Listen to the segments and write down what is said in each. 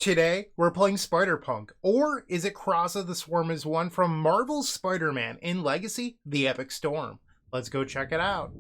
Today, we're playing Spider-Punk, or is it Kraza the Swarm is one from Marvel's Spider-Man in Legacy, The Epic Storm. Let's go check it out.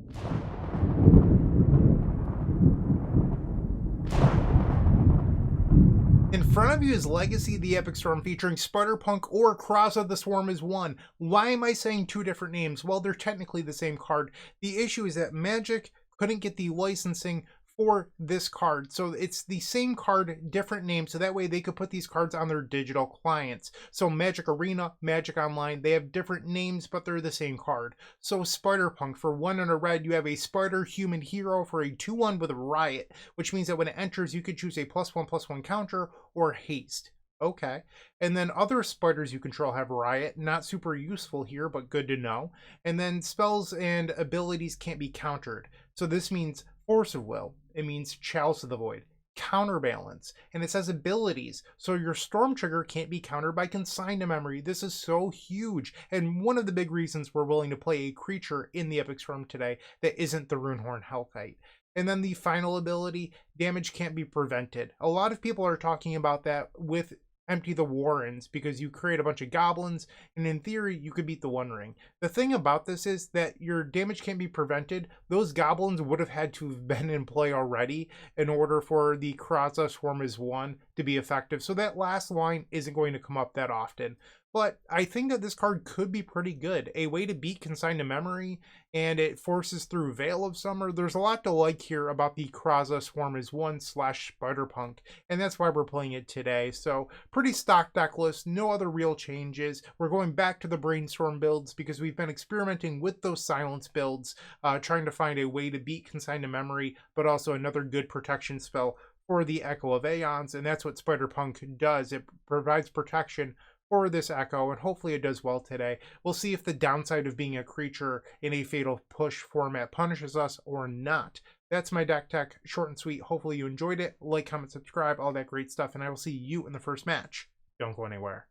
In front of you is Legacy, The Epic Storm featuring Spider-Punk or Kraza the Swarm is one. Why am I saying two different names? Well, they're technically the same card. The issue is that Magic couldn't get the licensing for this card, so it's the same card, different name, so that way they could put these cards on their digital clients. So Magic Arena, Magic Online, they have different names, but they're the same card. So Spider-Punk, for 1 and a red, you have a Spider Human Hero for a 2/1 with a Riot, which means that when it enters, you could choose a +1/+1 counter or haste. Okay, and then other spiders you control have Riot, not super useful here, but good to know. And then spells and abilities can't be countered. So this means Force of Will, it means Chalice of the Void, Counterbalance, and it says abilities, so your Storm Trigger can't be countered by Consign to Memory. This is so huge, and one of the big reasons we're willing to play a creature in the Epic Storm today that isn't the Runehorn Hellkite. And then the final ability, damage can't be prevented. A lot of people are talking about that with Empty the Warrens because you create a bunch of goblins and in theory you could beat the One Ring. The thing about this is that your damage can't be prevented. Those goblins would have had to have been in play already in order for the Kraza Swarm is one to be effective. So that last line isn't going to come up that often. But I think that this card could be pretty good. A way to beat Consign to Memory, and it forces through Veil of Summer. There's a lot to like here about the Kraza Swarm is one / Spider-Punk, and that's why we're playing it today. So pretty stock deck list, no other real changes. We're going back to the Brainstorm builds because we've been experimenting with those Silence builds, trying to find a way to beat Consign to Memory, but also another good protection spell for the Echo of Aeons, and that's what Spider-Punk does. It provides protection for this Echo, and hopefully it does well today. We'll see if the downside of being a creature in a Fatal Push format punishes us or not. That's my deck tech, short and sweet. Hopefully you enjoyed it. Like, comment, subscribe, all that great stuff, and I will see you in the first match. Don't go anywhere.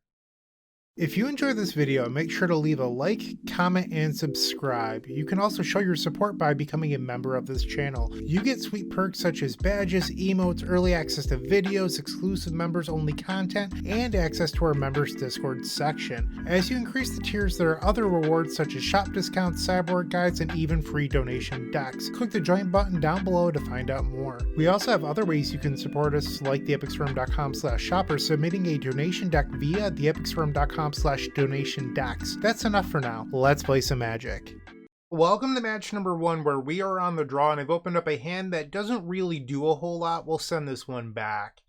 If you enjoyed this video, make sure to leave a like, comment, and subscribe. You can also show your support by becoming a member of this channel. You get sweet perks such as badges, emotes, early access to videos, exclusive members only content, and access to our members Discord section. As you increase the tiers, there are other rewards such as shop discounts, cyborg guides, and even free donation decks. Click the join button down below to find out more. We also have other ways you can support us, like theepicstorm.com/shop or submitting a donation deck via theepicstorm.com/donation decks. That's enough for now. Let's play some Magic. Welcome to match number 1, where we are on the draw, and I've opened up a hand that doesn't really do a whole lot. We'll send this one back.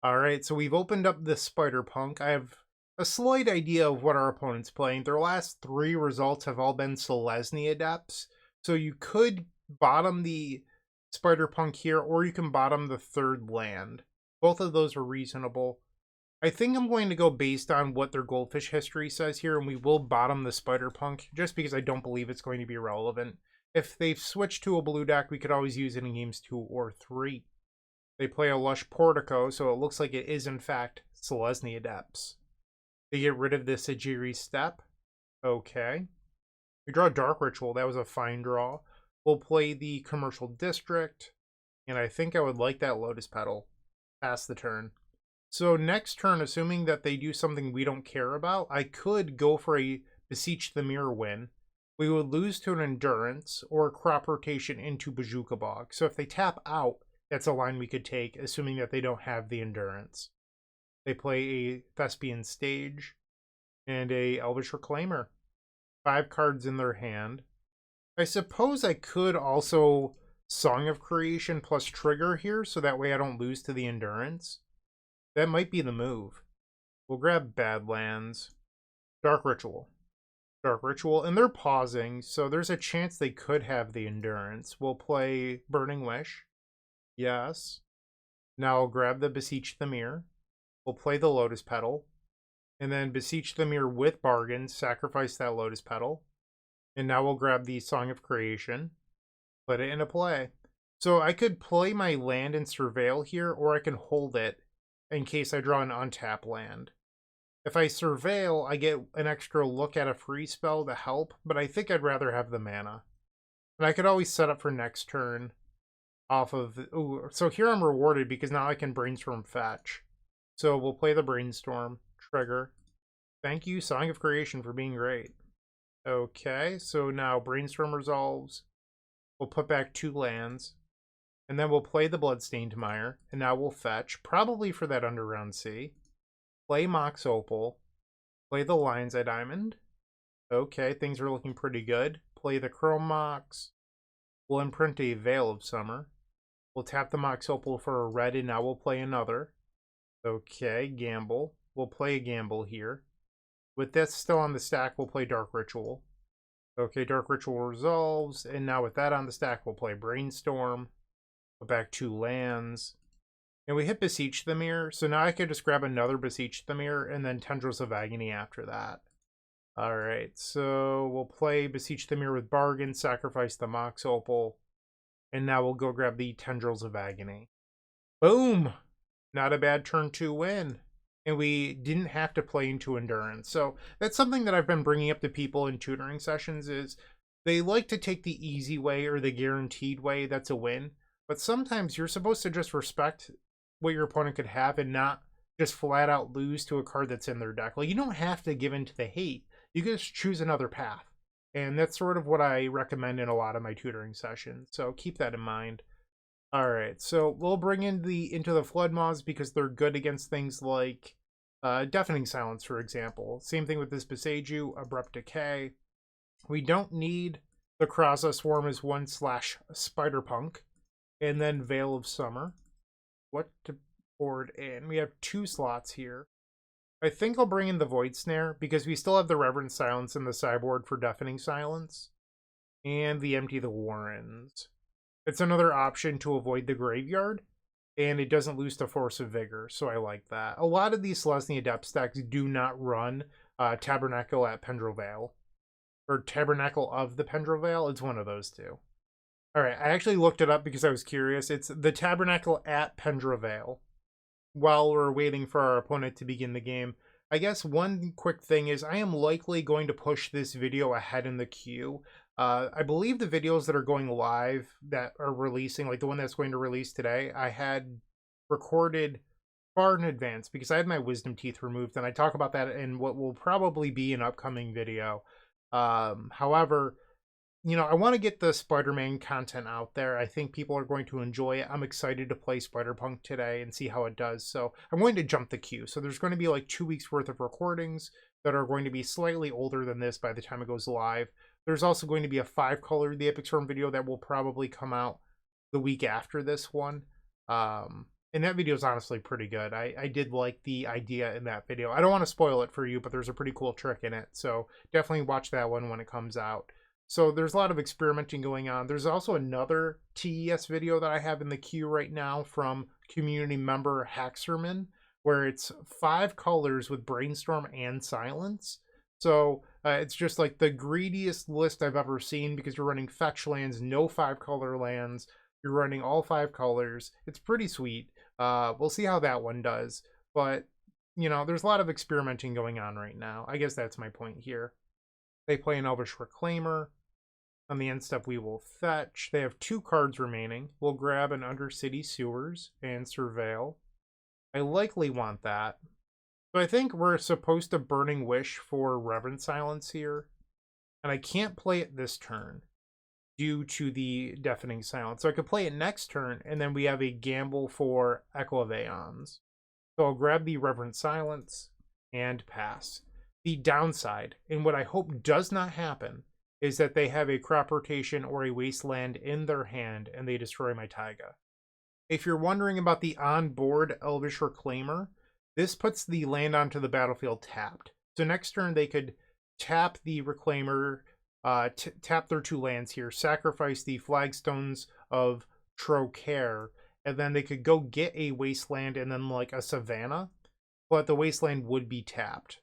Alright, so we've opened up the Spider-Punk. I have a slight idea of what our opponent's playing. Their last 3 results have all been Selesnya Adepts, so you could bottom the Spider-Punk here, or you can bottom the 3rd land. Both of those are reasonable. I think I'm going to go based on what their Goldfish history says here, and we will bottom the Spider-Punk, just because I don't believe it's going to be relevant. If they've switched to a blue deck, we could always use it in games 2 or 3. They play a Lush Portico, so it looks like it is in fact Selesnya Adepts. They get rid of the Sajiri Step. Okay. We draw Dark Ritual, that was a fine draw. We'll play the Commercial District, and I think I would like that Lotus Petal. Pass the turn. So next turn, assuming that they do something we don't care about, I could go for a Beseech the Mirror win. We would lose to an Endurance or Crop Rotation into Bazooka Bog. So if they tap out, that's a line we could take, assuming that they don't have the Endurance. They play a Thespian Stage and a Elvish Reclaimer. 5 cards in their hand. I suppose I could also Song of Creation plus Trigger here, so that way I don't lose to the Endurance. That might be the move. We'll grab Badlands. Dark Ritual. Dark Ritual, and they're pausing, so there's a chance they could have the Endurance. We'll play Burning Wish. Yes. Now I'll grab the Beseech the Mirror. We'll play the Lotus Petal. And then Beseech the Mirror with Bargains, sacrifice that Lotus Petal. And now we'll grab the Song of Creation. Put it into play. So I could play my land and Surveil here, or I can hold it in case I draw an untap land. If I Surveil, I get an extra look at a free spell to help, but I think I'd rather have the mana. And I could always set up for next turn off of... Ooh, so here I'm rewarded because now I can Brainstorm Fetch. So we'll play the Brainstorm, trigger. Thank you, Song of Creation, for being great. Okay, so now Brainstorm resolves. We'll put back 2 lands. And then we'll play the Bloodstained Mire. And now we'll fetch, probably for that Underground Sea. Play Mox Opal. Play the Lion's Eye Diamond. Okay, things are looking pretty good. Play the Chrome Mox. We'll imprint a Veil of Summer. We'll tap the Mox Opal for a red, and now we'll play another. Okay, Gamble. We'll play a Gamble here. With this still on the stack, we'll play Dark Ritual. Okay, Dark Ritual resolves, and now with that on the stack, we'll play Brainstorm. Put back 2 lands. And we hit Beseech the Mirror, so now I could just grab another Beseech the Mirror, and then Tendrils of Agony after that. Alright, so we'll play Beseech the Mirror with Bargain, sacrifice the Mox Opal, and now we'll go grab the Tendrils of Agony. Boom! Not a bad turn 2 win. And we didn't have to play into Endurance. So that's something that I've been bringing up to people in tutoring sessions is they like to take the easy way or the guaranteed way. That's a win. But sometimes you're supposed to just respect what your opponent could have and not just flat out lose to a card that's in their deck. Like, you don't have to give in to the hate. You can just choose another path. And that's sort of what I recommend in a lot of my tutoring sessions. So keep that in mind. Alright, so we'll bring in into the Flood Maws because they're good against things like Deafening Silence, for example. Same thing with this Beseiju, Abrupt Decay. We don't need the Kraza Swarm as 1/Spiderpunk. And then Veil of Summer. What to board in? We have 2 slots here. I think I'll bring in the Void Snare because we still have the Reverent Silence in the sideboard for Deafening Silence. And the Empty the Warrens. It's another option to avoid the graveyard, and it doesn't lose to Force of Vigor, so I like that. A lot of these Selesnya Depth stacks do not run Tabernacle at Pendrell Vale, or Tabernacle of the Pendrell Vale. It's one of those two. Alright, I actually looked it up because I was curious. It's the Tabernacle at Pendrell Vale. While we're waiting for our opponent to begin the game, I guess one quick thing is I am likely going to push this video ahead in the queue. I believe the videos that are going live that are releasing, like the one that's going to release today, I had recorded far in advance because I had my wisdom teeth removed, and I talk about that in what will probably be an upcoming video. However, you know, I want to get the Spider-Man content out there. I think people are going to enjoy it. I'm excited to play Spider-Punk today and see how it does. So I'm going to jump the queue. So there's going to be like 2 weeks worth of recordings that are going to be slightly older than this by the time it goes live. There's also going to be a 5-color The Epic Storm video that will probably come out the week after this one. And that video is honestly pretty good. I did like the idea in that video. I don't want to spoil it for you, but there's a pretty cool trick in it. So definitely watch that one when it comes out. So there's a lot of experimenting going on. There's also another TES video that I have in the queue right now from community member Haxerman, where it's 5 colors with Brainstorm and Silence. So it's just like the greediest list I've ever seen because you're running fetch lands, no 5-color lands. You're running all 5 colors. It's pretty sweet. We'll see how that one does. But, you know, there's a lot of experimenting going on right now. I guess that's my point here. They play an Elvish Reclaimer. On the end step, we will fetch. They have 2 cards remaining. We'll grab an Undercity Sewers and Surveil. I likely want that. So I think we're supposed to Burning Wish for Reverent Silence here. And I can't play it this turn due to the Deafening Silence. So I could play it next turn, and then we have a gamble for Echo of Aeons. So I'll grab the Reverent Silence and pass. The downside, and what I hope does not happen, is that they have a Crop Rotation or a Wasteland in their hand and they destroy my Taiga. If you're wondering about the on-board Elvish Reclaimer, this puts the land onto the battlefield tapped. So next turn they could tap the Reclaimer, tap their 2 lands here, sacrifice the Flagstones of Trocare, and then they could go get a Wasteland and then like a Savannah, but the Wasteland would be tapped.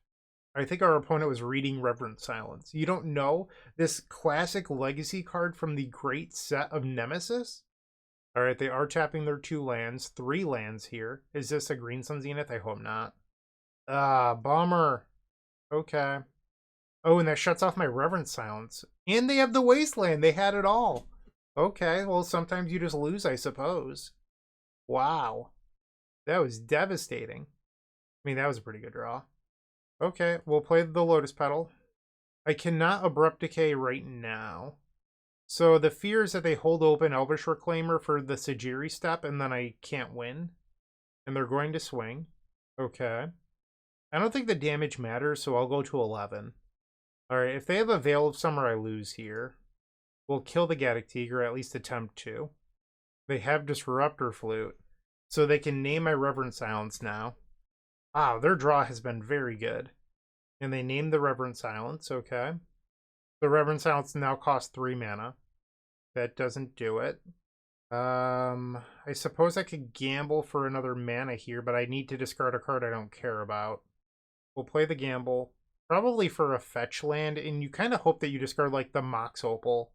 I think our opponent was reading Reverent Silence. You don't know this classic legacy card from the great set of Nemesis? Alright, they are tapping their 2 lands. 3 lands here. Is this a Green Sun Zenith? I hope not. Bummer. Okay. Oh, and that shuts off my Reverent Silence. And they have the Wasteland. They had it all. Okay, well, sometimes you just lose, I suppose. Wow. That was devastating. mean, that was a pretty good draw. Okay, we'll play the Lotus Petal. I cannot Abrupt Decay right now. So the fear is that they hold open Elvish Reclaimer for the Sajiri step, and then I can't win. And they're going to swing. Okay. I don't think the damage matters, so I'll go to 11. Alright, if they have a Veil of Summer, I lose here. We'll kill the Gaddock Tiger, or at least attempt to. They have Disruptor Flute, so they can name my Reverent Silence now. Wow, their draw has been very good. And they named the Reverent Silence, okay. The Reverent Silence now costs 3 mana. That doesn't do it. I suppose I could gamble for another mana here, but I need to discard a card I don't care about. We'll play the gamble. Probably for a fetch land, and you kind of hope that you discard, like, the Mox Opal.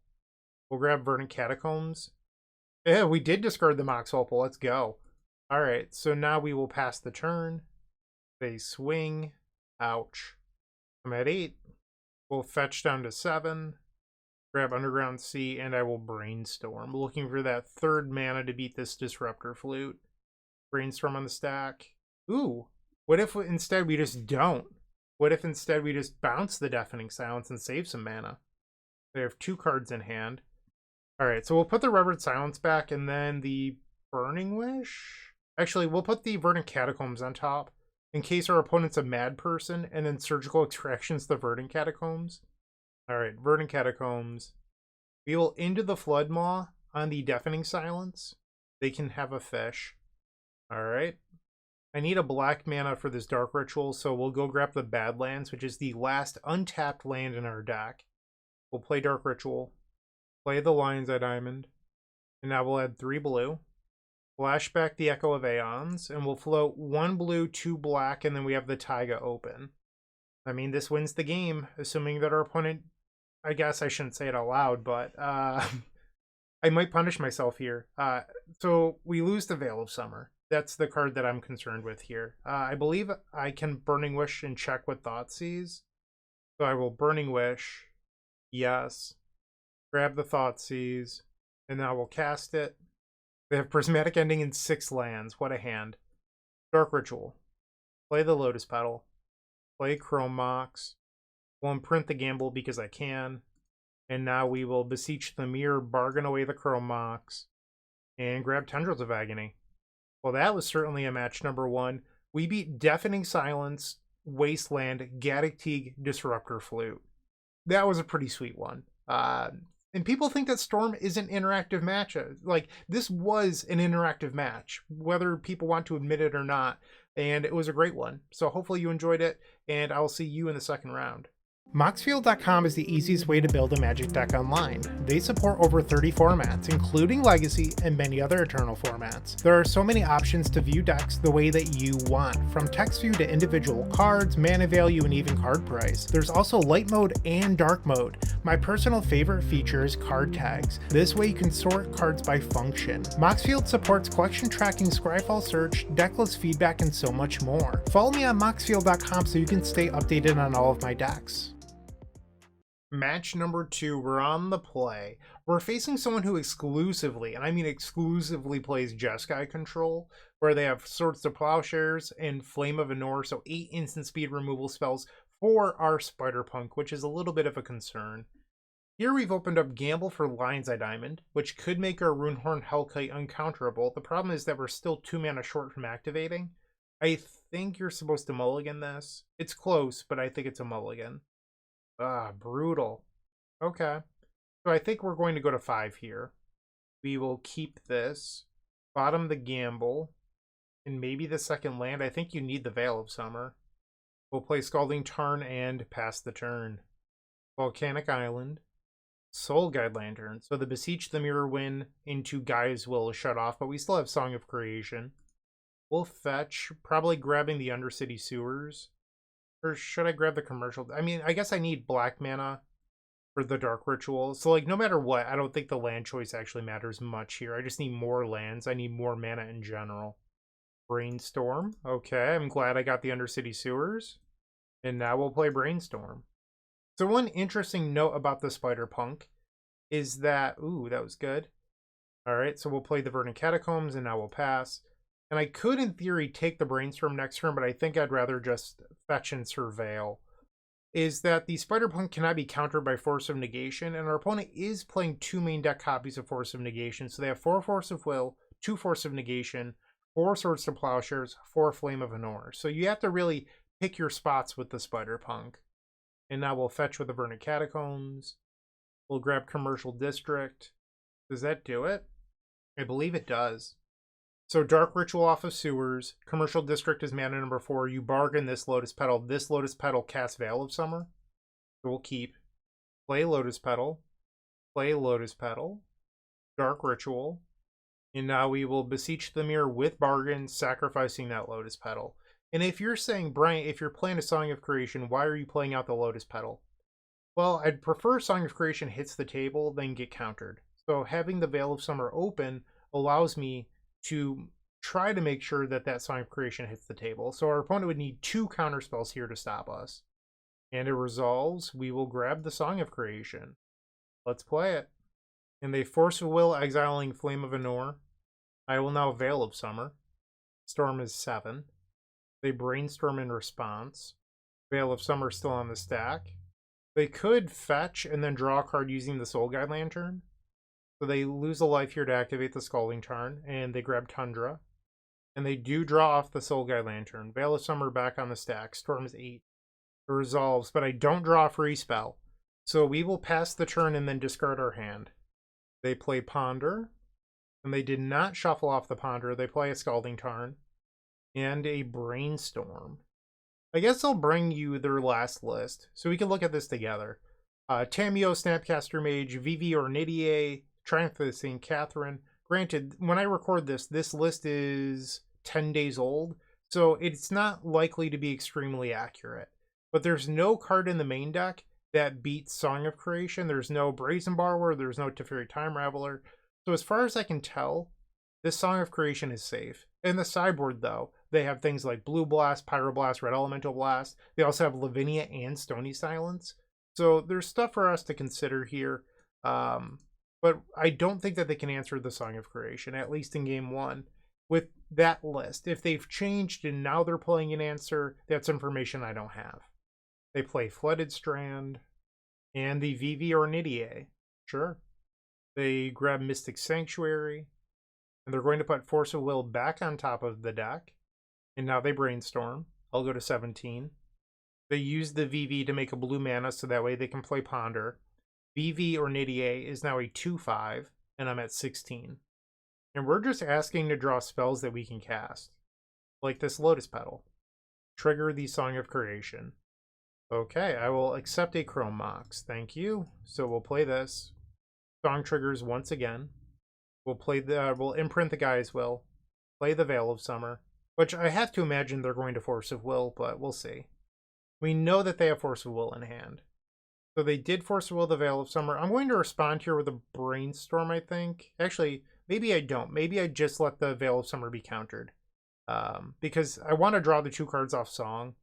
We'll grab Verdant Catacombs. Yeah, we did discard the Mox Opal. Let's go. Alright, so now we will pass the turn. They swing. Ouch. I'm at 8. We'll fetch down to 7. Grab Underground Sea, and I will Brainstorm. Looking for that 3rd mana to beat this Disruptor Flute. Brainstorm on the stack. Ooh. What if instead we just don't? What if instead we just bounce the Deafening Silence and save some mana? They have 2 cards in hand. Alright, so we'll put the Reverent Silence back, and then the Burning Wish? Actually, we'll put the Verdant Catacombs on top, in case our opponent's a mad person, and then Surgical Extractions the Verdant Catacombs. Alright, Verdant Catacombs. We will Into the Floodmaw on the Deafening Silence. They can have a fish. Alright. I need a black mana for this Dark Ritual, so we'll go grab the Badlands, which is the last untapped land in our deck. We'll play Dark Ritual. Play the Lion's Eye Diamond. And now we'll add 3 blue. Flashback the Echo of Aeons, and we'll float 1 blue, 2 black, and then we have the Taiga open. I mean, this wins the game, assuming that our opponent... I guess I shouldn't say it out loud, but I might punish myself here. So we lose the Veil of Summer. That's the card that I'm concerned with here. I believe I can Burning Wish and check with Thoughtseize. So I will Burning Wish. Yes. Grab the Thoughtseize. And now we'll cast it. They have Prismatic Ending in 6 lands. What a hand. Dark Ritual. Play the Lotus Petal. Play Chrome Mox. We'll imprint the gamble because I can. And now we will Beseech the Mirror, bargain away the Chrome Mox, and grab Tendrils of Agony. Well, that was certainly a match number 1. We beat Deafening Silence, Wasteland, Gaddock Tiger, Disruptor Flute. That was a pretty sweet one. And people think that Storm isn't interactive matches. Like, this was an interactive match, whether people want to admit it or not. And it was a great one. So hopefully you enjoyed it, and I'll see you in the second round. Moxfield.com is the easiest way to build a Magic deck online. They support over 30 formats, including Legacy and many other Eternal formats. There are so many options to view decks the way that you want, from text view to individual cards, mana value, and even card price. There's also light mode and dark mode. My personal favorite feature is card tags. This way you can sort cards by function. Moxfield supports collection tracking, Scryfall search, decklist feedback, and so much more. Follow me on Moxfield.com so you can stay updated on all of my decks. Match number 2, we're on the play. We're facing someone who exclusively, and I mean exclusively, plays Jeskai control, where they have Swords to Plowshares and Flame of Anor, so 8 instant speed removal spells for our Spider-Punk, which is a little bit of a concern. Here we've opened up Gamble for Lion's Eye Diamond, which could make our Runehorn Hellkite uncounterable. The problem is that we're still 2 mana short from activating. I think you're supposed to mulligan this. It's close, but I think it's a mulligan. Brutal. Okay. So I think we're going to go to 5 here. We will keep this. Bottom the Gamble. And maybe the second land. I think you need the Veil of Summer. We'll play Scalding Tarn and pass the turn. Volcanic Island. Soul Guide Lantern. So the Beseech the Mirror win into Gaia's Will is shut off, but we still have Song of Creation. We'll fetch, probably grabbing the Undercity Sewers. Or should I grab the commercial? I mean, I guess I need black mana for the Dark Ritual. So, like, no matter what, I don't think the land choice actually matters much here. I just need more lands. I need more mana in general. Brainstorm. Okay, I'm glad I got the Undercity Sewers. And now we'll play Brainstorm. So one interesting note about the Spider-Punk is that... Ooh, that was good. Alright, so we'll play the Verdant Catacombs, and now we'll pass. And I could, in theory, take the Brainstorm next turn, but I think I'd rather just fetch and surveil. Is that the Spider-Punk cannot be countered by Force of Negation, and our opponent is playing 2 main deck copies of Force of Negation, so they have 4 Force of Will, 2 Force of Negation, 4 Swords to Plowshares, 4 Flame of Anor. So you have to really pick your spots with the Spider-Punk. And now we'll fetch with the Verdant Catacombs. We'll grab Commercial District. Does that do it? I believe it does. So Dark Ritual off of Sewers. Commercial District is mana number 4. You bargain this Lotus Petal. This Lotus Petal casts Veil of Summer. So we'll keep. Play Lotus Petal. Play Lotus Petal. Dark Ritual. And now we will Beseech the Mirror with bargain, sacrificing that Lotus Petal. And if you're saying, Bryant, if you're playing a Song of Creation, why are you playing out the Lotus Petal? Well, I'd prefer Song of Creation hits the table than get countered. So having the Veil of Summer open allows me to try to make sure that that Song of Creation hits the table. So our opponent would need 2 counter spells here to stop us. And it resolves. We will grab the Song of Creation. Let's play it. And they Force of Will, exiling Flame of Anor. I will now Veil of Summer. Storm is 7. They Brainstorm in response. Veil of Summer still on the stack. They could fetch and then draw a card using the Soul Guide Lantern. So they lose a life here to activate the Scalding Tarn, and they grab Tundra. And they do draw off the Soul Guide Lantern. Veil of Summer back on the stack. Storm is 8. It resolves, but I don't draw a free spell. So we will pass the turn and then discard our hand. They play Ponder, and they did not shuffle off the Ponder. They play a Scalding Tarn and a Brainstorm. I guess I'll bring you their last list so we can look at this together. Tamiyo, Snapcaster Mage, Vivi Ornidier, Triumph of the St. Catherine. Granted, when I record this, this list is 10 days old, so it's not likely to be extremely accurate. But there's no card in the main deck that beats Song of Creation. There's no Brazen Borrower, there's no Teferi Time Raveler. So as far as I can tell, this Song of Creation is safe. In the sideboard, though, they have things like Blue Blast, Pyroblast, Red Elemental Blast. They also have Lavinia and Stony Silence. So there's stuff for us to consider here. But I don't think that they can answer the Song of Creation, at least in game 1, with that list. If they've changed and now they're playing an answer, that's information I don't have. They play Flooded Strand and the Vivi Ornidier. Sure. They grab Mystic Sanctuary, and they're going to put Force of Will back on top of the deck. And now they Brainstorm. I'll go to 17. They use the Vivi to make a blue mana so that way they can play Ponder. Vivi Ornidier is now a 2/5, and I'm at 16. And we're just asking to draw spells that we can cast. Like this Lotus Petal. Trigger the Song of Creation. Okay, I will accept a Chrome Mox. Thank you. So we'll play this. Song triggers once again. We'll imprint the Guy's Will. Play the Veil of Summer. Which I have to imagine they're going to Force of Will, but we'll see. We know that they have Force of Will in hand. So they did Force of Will the Veil of Summer. I'm going to respond here with a Brainstorm, I think. Actually, maybe I don't. Maybe I just let the Veil of Summer be countered. Because I want to draw the 2 cards off Song.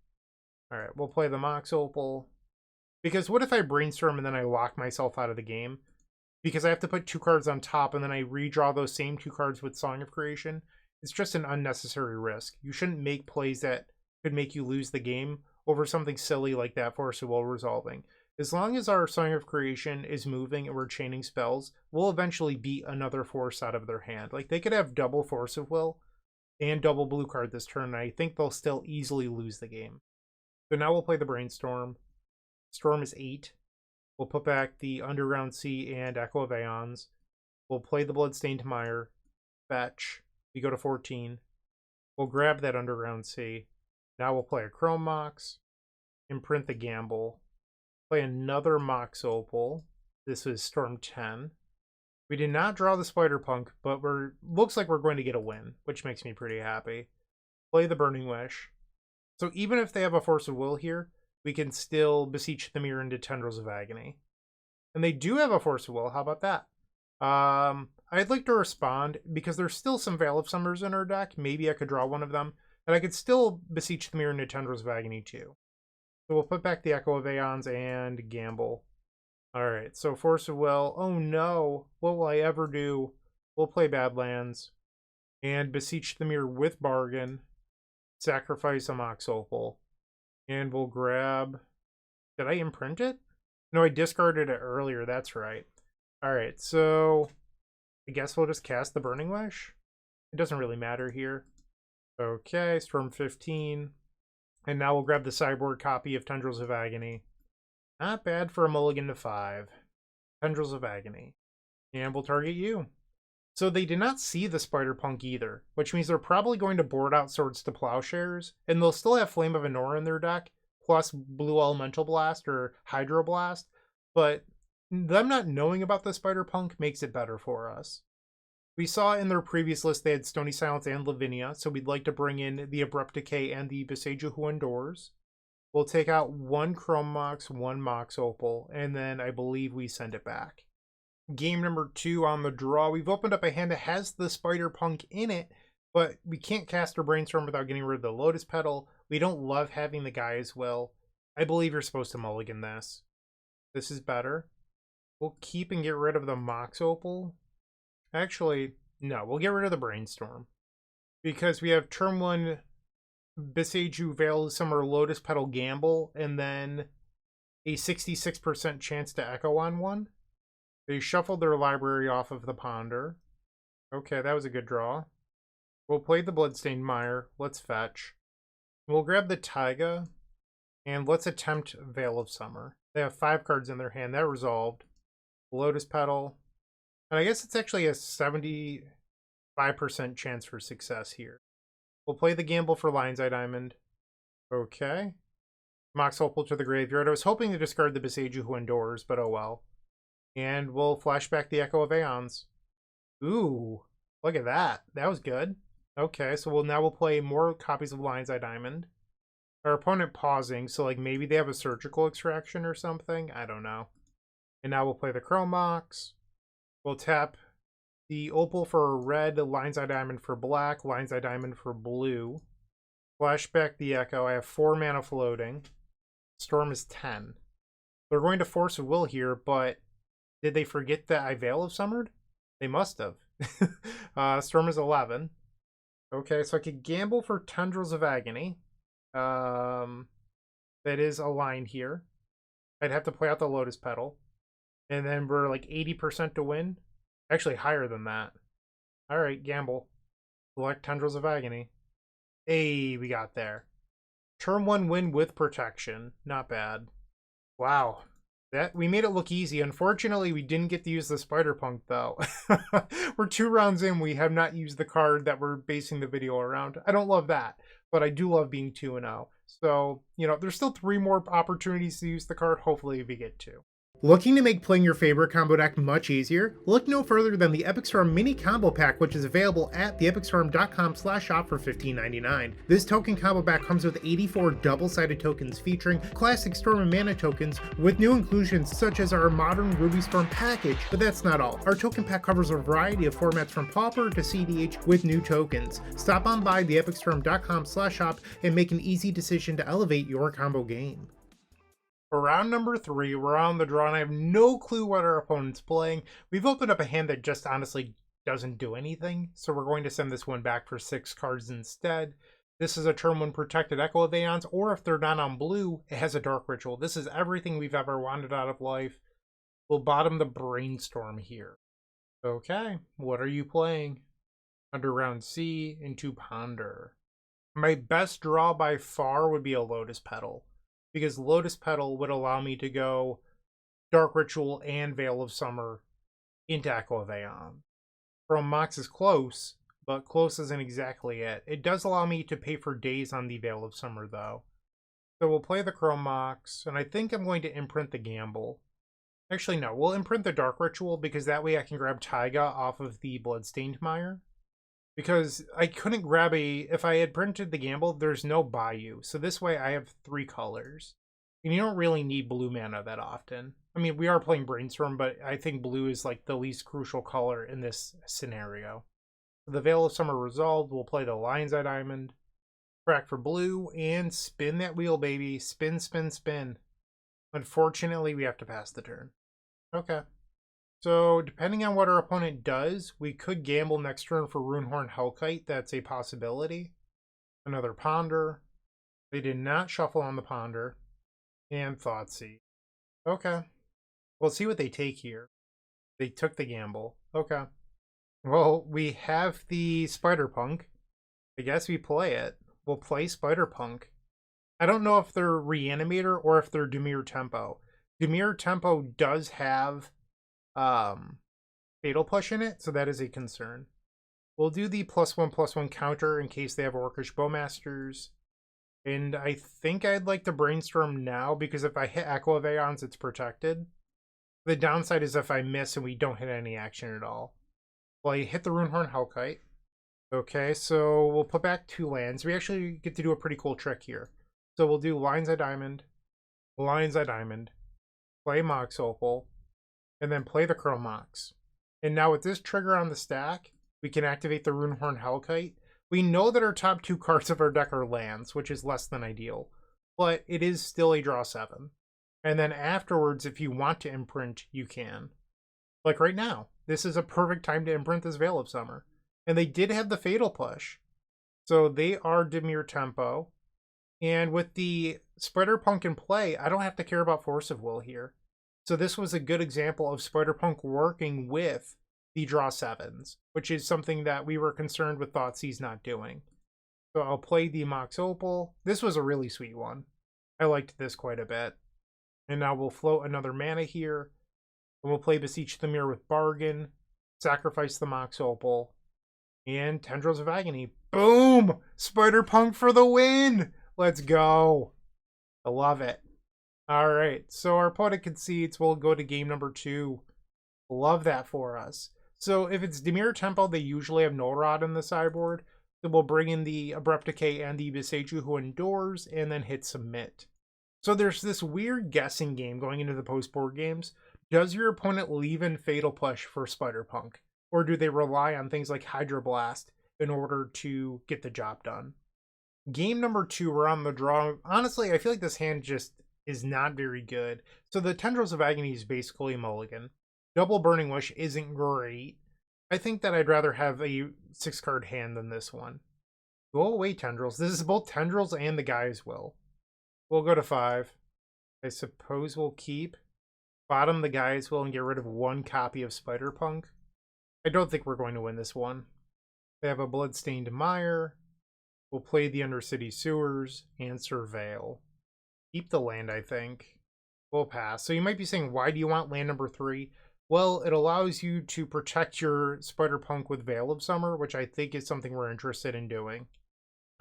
Alright, we'll play the Mox Opal. Because what if I Brainstorm and then I lock myself out of the game? Because I have to put 2 cards on top and then I redraw those same 2 cards with Song of Creation. It's just an unnecessary risk. You shouldn't make plays that could make you lose the game over something silly like that Force of Will resolving. As long as our Song of Creation is moving and we're chaining spells, we'll eventually beat another force out of their hand. Like, they could have double Force of Will and double blue card this turn, and I think they'll still easily lose the game. So now we'll play the Brainstorm. Storm is 8. We'll put back the Underground Sea and Echo of Aeons. We'll play the Bloodstained Mire. Fetch. We go to 14. We'll grab that Underground Sea. Now we'll play a Chrome Mox. Imprint the Gamble. Play another Mox Opal. This is Storm 10. We did not draw the Spider-Punk, but looks like we're going to get a win, which makes me pretty happy. Play the Burning Wish. So even if they have a Force of Will here, we can still Beseech the Mirror into Tendrils of Agony. And they do have a Force of Will. How about that? I'd like to respond, because there's still some Veil of Summers in our deck. Maybe I could draw one of them. And I could still Beseech the Mirror into Tendrils of Agony too. So we'll put back the Echo of Aeons and Gamble. Alright, so Force of Will. Oh no! What will I ever do? We'll play Badlands. And Beseech Dimir with Bargain. Sacrifice a Mox Opal. And we'll grab... Did I imprint it? No, I discarded it earlier. That's right. Alright, so... I guess we'll just cast the Burning Wish. It doesn't really matter here. Okay, Storm 15. And now we'll grab the sideboard copy of Tendrils of Agony. Not bad for a mulligan to 5. Tendrils of Agony. And we'll target you. So they did not see the Spider-Punk either, which means they're probably going to board out Swords to Plowshares, and they'll still have Flame of Anora in their deck, plus Blue Elemental Blast or Hydro Blast, but them not knowing about the Spider-Punk makes it better for us. We saw in their previous list they had Stony Silence and Lavinia, so we'd like to bring in the Abrupt Decay and the Beseiju Who Endures. We'll take out 1 Chrome Mox, 1 Mox Opal, and then I believe we send it back. Game number 2 on the draw. We've opened up a hand that has the Spider-Punk in it, but we can't cast our Brainstorm without getting rid of the Lotus Petal. We don't love having the Gaia's Will. I believe you're supposed to mulligan this. This is better. We'll keep and get rid of the Mox Opal. Actually, no, we'll get rid of the Brainstorm. Because we have turn 1 Beseiju Veil of Summer Lotus Petal Gamble, and then a 66% chance to echo on one. They shuffled their library off of the Ponder. Okay, that was a good draw. We'll play the Bloodstained Mire. Let's fetch. We'll grab the Taiga, and let's attempt Veil of Summer. They have 5 cards in their hand. That resolved. Lotus Petal. And I guess it's actually a 75% chance for success here. We'll play the gamble for Lion's Eye Diamond. Okay. Mox Opal to the graveyard. I was hoping to discard the Beseiju Who Endures, but oh well. And we'll flashback the Echo of Aeons. Ooh, look at that. That was good. Okay, so we'll play more copies of Lion's Eye Diamond. Our opponent pausing, so like maybe they have a Surgical Extraction or something. I don't know. And now we'll play the Chrome Mox. We'll tap the Opal for red, Lion's Eye Diamond for black, Lion's Eye Diamond for blue. Flashback the Echo. I have 4 mana floating. Storm is 10. They're going to force a will here, but did they forget that I Veil of Summered? They must have. Storm is 11. Okay, so I could gamble for Tendrils of Agony. That is aligned here. I'd have to play out the Lotus Petal. And then we're like 80% to win. Actually, higher than that. Alright, gamble. Select Tendrils of Agony. Hey, we got there. Turn 1 win with protection. Not bad. Wow. We made it look easy. Unfortunately, we didn't get to use the Spider-Punk, though. We're 2 rounds in. We have not used the card that we're basing the video around. I don't love that, but I do love being 2-0. So, there's still 3 more opportunities to use the card. Hopefully, we get 2. Looking to make playing your favorite combo deck much easier? Look no further than the Epic Storm Mini Combo Pack, which is available at theepicstorm.com/shop for $15.99. This token combo pack comes with 84 double-sided tokens featuring classic Storm and Mana tokens with new inclusions such as our modern Ruby Storm package, but that's not all. Our token pack covers a variety of formats from Pauper to CDH with new tokens. Stop on by theepicstorm.com/shop and make an easy decision to elevate your combo game. For round number 3, we're on the draw, and I have no clue what our opponent's playing. We've opened up a hand that just honestly doesn't do anything, so we're going to send this one back for 6 cards instead. This is a turn 1 protected Echo of Aeons, or if they're not on blue, it has a Dark Ritual. This is everything we've ever wanted out of life. We'll bottom the Brainstorm here. Okay, what are you playing? Under round C into Ponder. My best draw by far would be a Lotus Petal, because Lotus Petal would allow me to go Dark Ritual and Veil of Summer into Echo of Aeon. Chrome Mox is close, but close isn't exactly it. It does allow me to pay for days on the Veil of Summer, though. So we'll play the Chrome Mox, and I think I'm going to imprint the Gamble. Actually, no, we'll imprint the Dark Ritual, because that way I can grab Taiga off of the Bloodstained Mire. Because I couldn't grab if I had printed the Gamble, there's no Bayou. So this way I have 3 colors. And you don't really need blue mana that often. I mean, we are playing Brainstorm, but I think blue is like the least crucial color in this scenario. The Veil of Summer resolved, we'll play the Lion's Eye Diamond, crack for blue, and spin that wheel, baby. Spin, spin, spin. Unfortunately, we have to pass the turn. Okay. So depending on what our opponent does, we could gamble next turn for Runehorn Hellkite. That's a possibility. Another Ponder. They did not shuffle on the Ponder. And Thoughtseize. Okay. We'll see what they take here. They took the gamble. Okay. Well, we have the Spiderpunk. I guess we play it. We'll play Spiderpunk. I don't know if they're Reanimator or if they're Dimir Tempo. Dimir Tempo does have Fatal Push in it, so that is a concern. We'll do the +1/+1 counter in case they have Orcish Bowmasters. And I think I'd like to brainstorm now because if I hit Echo of Aeons, it's protected. The downside is if I miss and we don't hit any action at all. Well, I hit the Runehorn Hellkite. Okay, so we'll put back 2 lands. We actually get to do a pretty cool trick here. So we'll do Lion's Eye Diamond, Lion's Eye Diamond, play Mox Opal, and then play the Chrome Mox. And now with this trigger on the stack, we can activate the Runehorn Hellkite. We know that our top 2 cards of our deck are lands, which is less than ideal, but it is still a draw 7. And then afterwards, if you want to imprint, you can. Like right now, this is a perfect time to imprint this Veil of Summer. And they did have the Fatal Push. So they are Dimir Tempo. And with the Spiderpunk in play, I don't have to care about Force of Will here. So this was a good example of Spiderpunk working with the draw 7s, which is something that we were concerned with Thoughtseize not doing. So I'll play the Mox Opal. This was a really sweet one. I liked this quite a bit. And now we'll float another mana here. And we'll play Beseech the Mirror with Bargain, sacrifice the Mox Opal, and Tendrils of Agony. Boom! Spiderpunk for the win! Let's go. I love it. All right, so our opponent concedes. We'll go to game number 2. Love that for us. So if it's Dimir Tempo, they usually have Null Rod in the sideboard. So we'll bring in the Abrupt Decay and the Beseiju who endures, and then hit Submit. So there's this weird guessing game going into the post-board games. Does your opponent leave in Fatal Push for Spiderpunk? Or do they rely on things like Hydroblast in order to get the job done? Game number 2, we're on the draw. Honestly, I feel like this hand just is not very good. So the Tendrils of Agony is basically a mulligan. Double Burning Wish isn't great. I think that I'd rather have a 6-card hand than this one. Go away, Tendrils. This is both Tendrils and the Guy's Will. We'll go to 5. I suppose we'll keep bottom the Guy's Will and get rid of 1 copy of Spiderpunk. I don't think we're going to win this one. They have a Bloodstained Mire. We'll play the Undercity Sewers and Surveil. Keep the land, I think. We'll pass. So you might be saying, why do you want land number 3? Well, it allows you to protect your Spiderpunk with Veil of Summer, which I think is something we're interested in doing.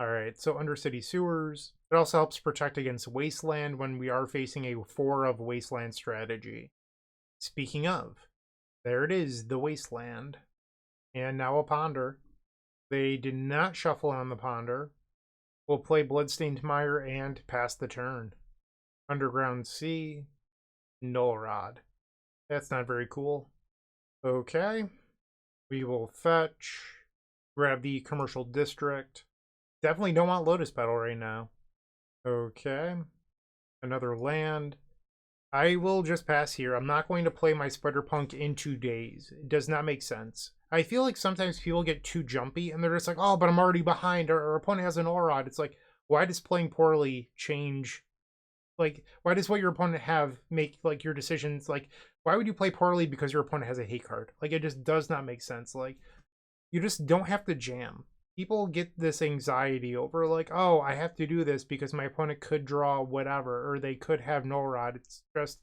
Alright, so Undercity Sewers. It also helps protect against Wasteland when we are facing a 4 of Wasteland strategy. Speaking of, there it is, the Wasteland. And now a Ponder. They did not shuffle on the Ponder. We'll play Bloodstained Mire and pass the turn. Underground Sea. Null Rod. That's not very cool. Okay. We will fetch. Grab the Commercial District. Definitely don't want Lotus Petal right now. Okay. Another land. I will just pass here. I'm not going to play my Spiderpunk in 2 days. It does not make sense. I feel like sometimes people get too jumpy and they're just like, oh, but I'm already behind. Or our opponent has an Orod. It's like, why does playing poorly change? Like, why does what your opponent have make, like, your decisions? Like, why would you play poorly because your opponent has a hate card? Like, it just does not make sense. Like, you just don't have to jam. People get this anxiety over, like, oh, I have to do this because my opponent could draw whatever, or they could have Null Rod. It's just,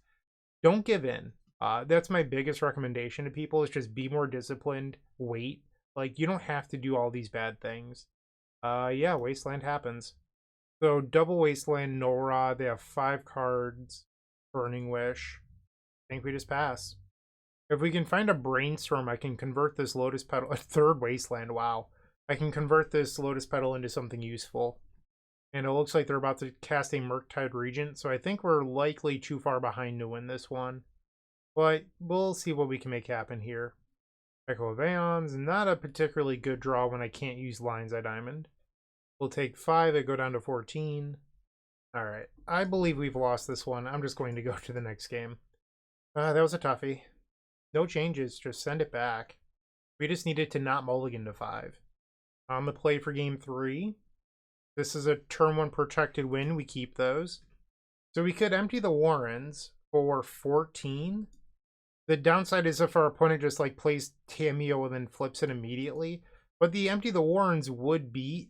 don't give in. That's my biggest recommendation to people, is just be more disciplined, wait. Like, you don't have to do all these bad things. Yeah, Wasteland happens. So, double Wasteland, Null Rod, they have 5 cards, Burning Wish. I think we just pass. If we can find a Brainstorm, I can convert this Lotus Petal, a 3rd Wasteland, wow. I can convert this Lotus Petal into something useful. And it looks like they're about to cast a Murktide Regent, so I think we're likely too far behind to win this one. But we'll see what we can make happen here. Echo of Aeons, not a particularly good draw when I can't use Lion's Eye Diamond. We'll take 5 and go down to 14. Alright, I believe we've lost this one. I'm just going to go to the next game. That was a toughie. No changes, just send it back. We just needed to not mulligan to 5. On the play for game 3. This is a turn 1 protected win. We keep those. So we could empty the Warrens for 14. The downside is if our opponent just like plays Tamiyo and then flips it immediately. But the empty the Warrens would beat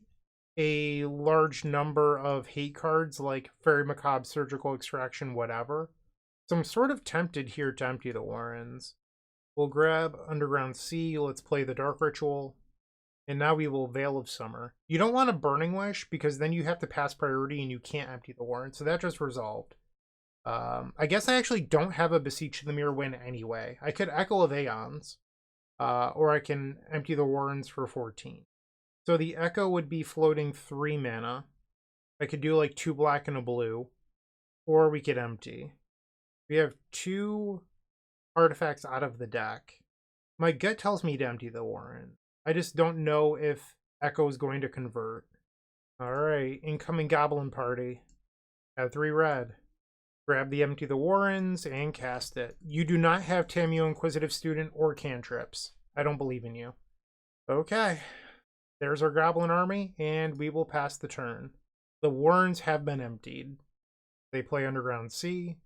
a large number of hate cards like Fairy Macabre, Surgical Extraction, whatever. So I'm sort of tempted here to empty the Warrens. We'll grab Underground Sea. Let's play the Dark Ritual. And now we will Veil of Summer. You don't want a Burning Wish because then you have to pass priority and you can't empty the Warren. So that just resolved. I guess I actually don't have a Beseech the Mirror win anyway. I could Echo of Aeons. Or I can empty the Warrens for 14. So the Echo would be floating 3 mana. I could do like 2 black and a blue. Or we could empty. We have 2 artifacts out of the deck. My gut tells me to empty the Warren. I just don't know if Echo is going to convert. Alright, incoming Goblin Party. Have 3 red. Grab the Empty the Warrens and cast it. You do not have Tamiyo Inquisitive Student or cantrips. I don't believe in you. Okay. There's our Goblin Army, and we will pass the turn. The Warrens have been emptied. They play Underground Sea.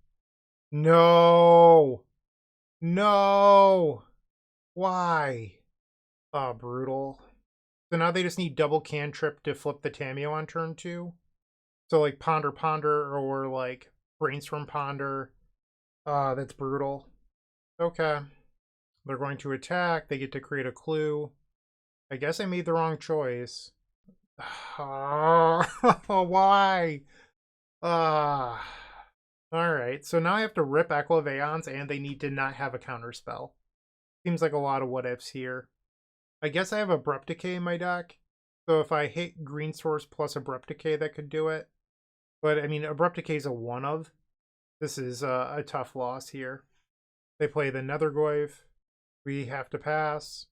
No! No! Why? Oh, brutal. So now they just need double cantrip to flip the Tamiyo on turn 2. So like Ponder Ponder or like Brainstorm Ponder. That's brutal. Okay. They're going to attack. They get to create a clue. I guess I made the wrong choice. Why? Alright, so now I have to rip Echo of Aeons and they need to not have a counter spell. Seems like a lot of what ifs here. I guess I have Abrupt Decay in my deck. So if I hit Green Source plus Abrupt Decay, that could do it. But, I mean, Abrupt Decay is a 1-of. This is a tough loss here. They play the Nethergoyf. We have to pass.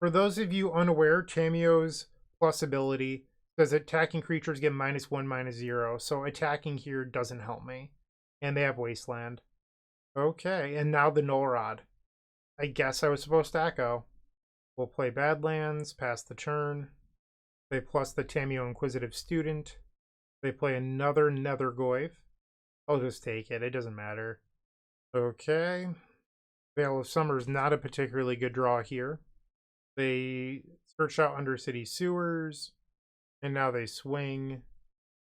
For those of you unaware, Tamiyo's plus ability says attacking creatures get -1, -0. So attacking here doesn't help me. And they have Wasteland. Okay, and now the Null Rod. I guess I was supposed to Echo. We'll play Badlands, pass the turn. They plus the Tamiyo Inquisitive Student. They play another Nethergoyf. I'll just take it. It doesn't matter. Okay. Veil of Summer is not a particularly good draw here. They search out Undercity Sewers. And now they swing.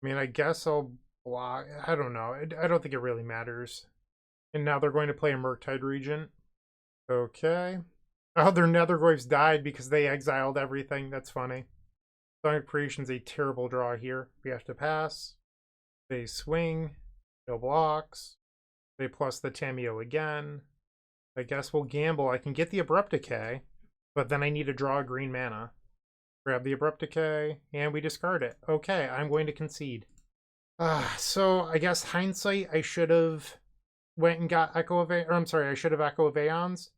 I mean, I guess I'll block. I don't know. I don't think it really matters. And now they're going to play a Murktide Regent. Okay. Oh, their Nethergoyfs died because they exiled everything. That's funny. Song of Creation's a terrible draw here. We have to pass. They swing. No blocks. They plus the Tamiyo again. I guess we'll gamble. I can get the Abrupt Decay, but then I need to draw a green mana. Grab the Abrupt Decay, and we discard it. Okay, I'm going to concede. So I guess hindsight, I should have went and got Echo of I should have Echo of Aeons.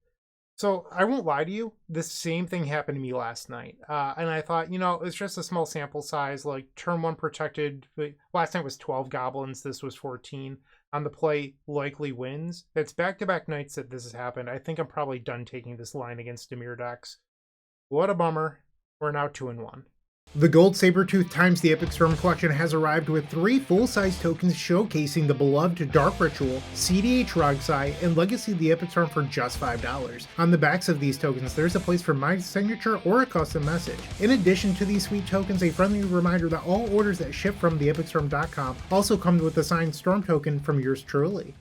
So I won't lie to you, the same thing happened to me last night. And I thought, you know, it's just a small sample size, like turn 1 protected. Last night was 12 goblins, this was 14. On the play, likely wins. It's back-to-back nights that this has happened. I think I'm probably done taking this line against Dimir decks. What a bummer. We're now 2-1. The Gold Sabertooth times the Epic Storm collection has arrived with 3 full-size tokens showcasing the beloved Dark Ritual, CDH Rogsai, and Legacy of the Epic Storm for just $5. On the backs of these tokens, there's a place for my signature or a custom message. In addition to these sweet tokens, a friendly reminder that all orders that ship from theepicstorm.com also come with a signed Storm token from yours truly.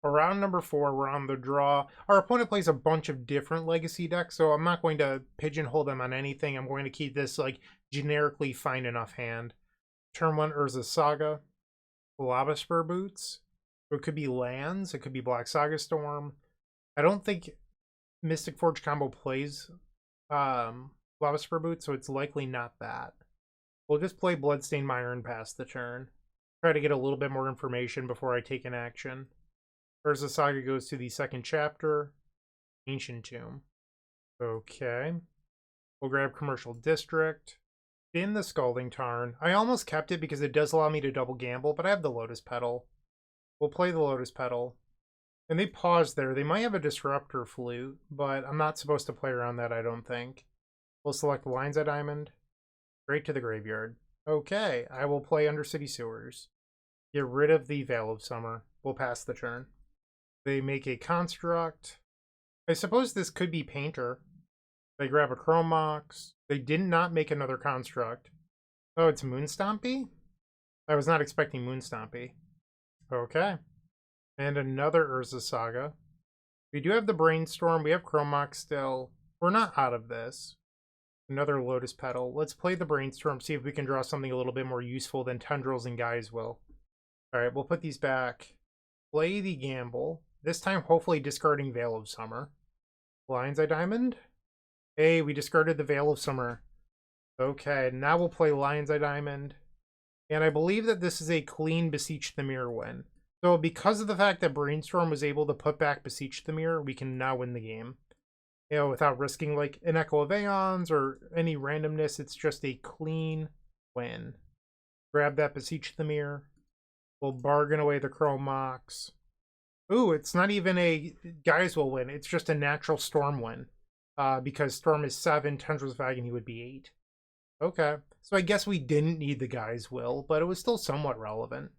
For round number 4, we're on the draw. Our opponent plays a bunch of different Legacy decks, so I'm not going to pigeonhole them on anything. I'm going to keep this like generically fine enough hand. Turn 1, Urza Saga. Lava Spur Boots. It could be lands. It could be Black Saga Storm. I don't think Mystic Forge combo plays Lava Spur Boots, so it's likely not that. We'll just play Bloodstained Mire and pass the turn. Try to get a little bit more information before I take an action. Urza Saga goes to the second chapter. Ancient Tomb. Okay. We'll grab Commercial District. In the Scalding Tarn. I almost kept it because it does allow me to double gamble, but I have the Lotus Petal. We'll play the Lotus Petal. And they paused there. They might have a Disruptor Flute, but I'm not supposed to play around that, I don't think. We'll select Lines at Diamond. Straight to the graveyard. Okay, I will play Undercity Sewers. Get rid of the Veil of Summer. We'll pass the turn. They make a Construct. I suppose this could be Painter. They grab a Chrome Mox. They did not make another Construct. Oh, it's Moonstompy? I was not expecting Moonstompy. Okay. And another Urza Saga. We do have the Brainstorm. We have Chrome Mox still. We're not out of this. Another Lotus Petal. Let's play the Brainstorm, see if we can draw something a little bit more useful than Tendrils and Guys will. Alright, we'll put these back. Play the Gamble. This time, hopefully discarding Veil of Summer. Lion's Eye Diamond? Hey, we discarded the Veil of Summer. Okay, now we'll play Lion's Eye Diamond. And I believe that this is a clean Beseech the Mirror win. So because of the fact that Brainstorm was able to put back Beseech the Mirror, we can now win the game. You know, without risking like an Echo of Aeons or any randomness, it's just a clean win. Grab that Beseech the Mirror. We'll bargain away the Chrome Mox. Ooh, it's not even a Guys will win. It's just a natural Storm win. Because Storm is 7, Tendrils of Agony would be 8. Okay. So I guess we didn't need the Guys will, but it was still somewhat relevant.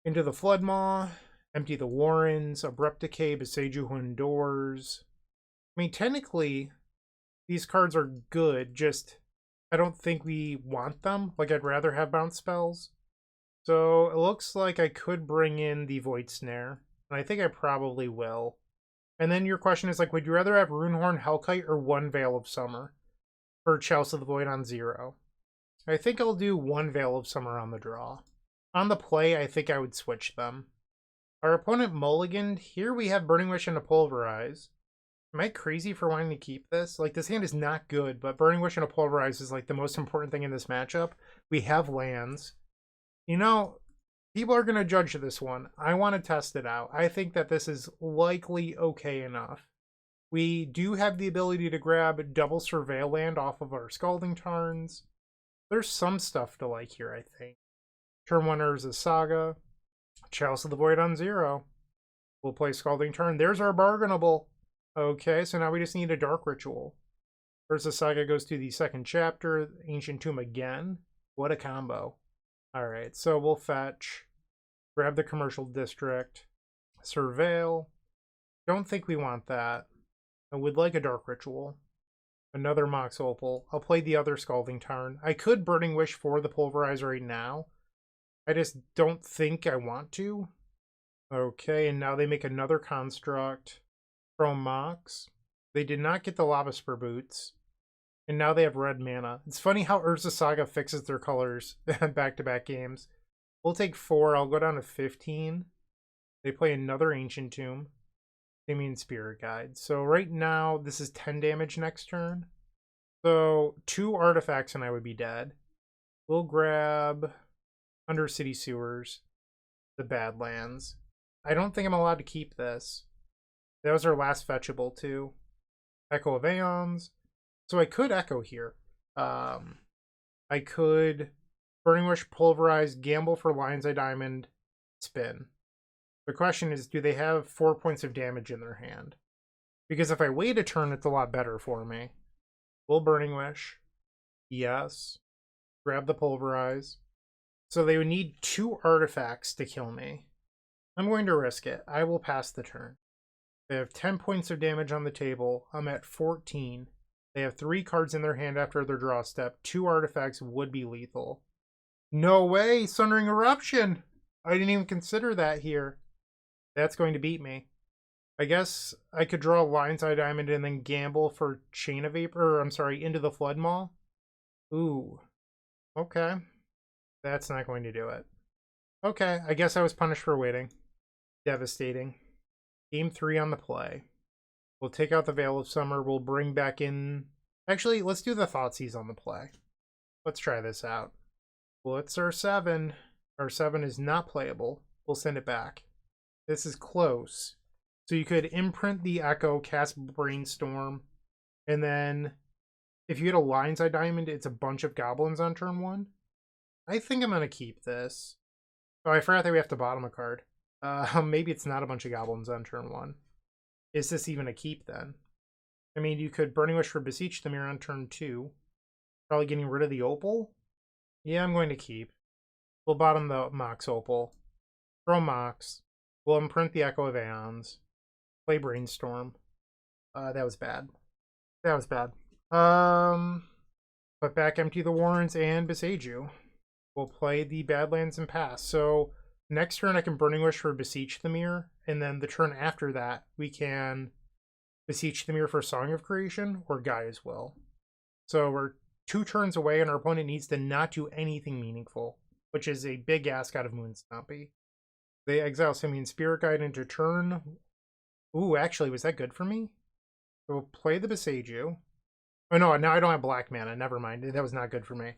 Into the Floodmaw. Empty the Warrens. Abrupt Decay. Beseiju Who Endures. I mean, technically, these cards are good, just I don't think we want them. Like, I'd rather have bounce spells. So it looks like I could bring in the Void Snare, and I think I probably will. And then your question is, like, would you rather have Runehorn, Hellkite, or 1 Veil of Summer for Chalice of the Void on 0? I think I'll do 1 Veil of Summer on the draw. On the play, I think I would switch them. Our opponent mulliganed. Here we have Burning Wish and a Pulverize. Am I crazy for wanting to keep this? Like, this hand is not good, but Burning Wish and a Pulverize is, like, the most important thing in this matchup. We have lands. You know, people are going to judge this one. I want to test it out. I think that this is likely okay enough. We do have the ability to grab double Surveil land off of our Scalding Tarns. There's some stuff to like here, I think. Turn 1 Urza Saga. Chalice of the Void on 0. We'll play Scalding Tarn. There's our bargainable. Okay, so now we just need a Dark Ritual. Urza Saga goes to the 2nd chapter. Ancient Tomb again. What a combo. Alright, so we'll fetch. Grab the Commercial District. Surveil. Don't think we want that. I would like a Dark Ritual. Another Mox Opal. I'll play the other Scalding Tarn. I could Burning Wish for the Pulverize right now. I just don't think I want to. Okay, and now they make another Construct. Chrome Mox. They did not get the Lava Spur Boots. And now they have red mana. It's funny how Urza Saga fixes their colors back-to-back games. We'll take 4. I'll go down to 15. They play another Ancient Tomb. They mean Spirit Guide. So right now, this is 10 damage next turn. So 2 artifacts and I would be dead. We'll grab Undercity Sewers. The Badlands. I don't think I'm allowed to keep this. That was our last fetchable too. Echo of Aeons. So I could Echo here. I could Burning Wish, Pulverize, gamble for Lion's Eye Diamond, spin. The question is, do they have 4 points of damage in their hand? Because if I wait a turn, it's a lot better for me. Will Burning Wish. Yes. Grab the Pulverize. So they would need 2 artifacts to kill me. I'm going to risk it. I will pass the turn. They have 10 points of damage on the table. I'm at 14. They have 3 cards in their hand after their draw step. 2 artifacts would be lethal. No way! Sundering Eruption! I didn't even consider that here. That's going to beat me. I guess I could draw Lion's Eye Diamond and then gamble for Chain of Vapor, or I'm sorry, Into the Floodmaw. Ooh. Okay. That's not going to do it. Okay, I guess I was punished for waiting. Devastating. Game 3 on the play. We'll take out the Veil of Summer. We'll bring back in... Actually, let's do the Thoughtseize on the play. Let's try this out. Well, it's our 7. Our 7 is not playable. We'll send it back. This is close. So you could imprint the Echo, cast Brainstorm, and then if you get a Lion's Eye Diamond, it's a bunch of goblins on turn 1. I think I'm going to keep this. Oh, I forgot that we have to bottom a card. Maybe it's not a bunch of goblins on turn 1. Is this even a keep then? I mean, you could Burning Wish for Beseech the Mirror on turn 2. Probably getting rid of the Opal. Yeah, I'm going to keep. We'll bottom the Mox Opal. Throw Mox. We'll imprint the Echo of Aeons. Play Brainstorm. That was bad. That was bad. Put back Empty the Warrens and Beseiju. We'll play the Badlands and pass. So next turn I can Burning Wish for Beseech the Mirror, and then the turn after that we can Beseech the Mirror for Song of Creation or Gaia's Will. So we're 2 turns away, and our opponent needs to not do anything meaningful, which is a big ask out of Moonstompy. They exile Simian Spirit Guide into turn. Ooh, actually, was that good for me? So we'll play the Beseiju. Oh no, now I don't have black mana. Never mind. That was not good for me.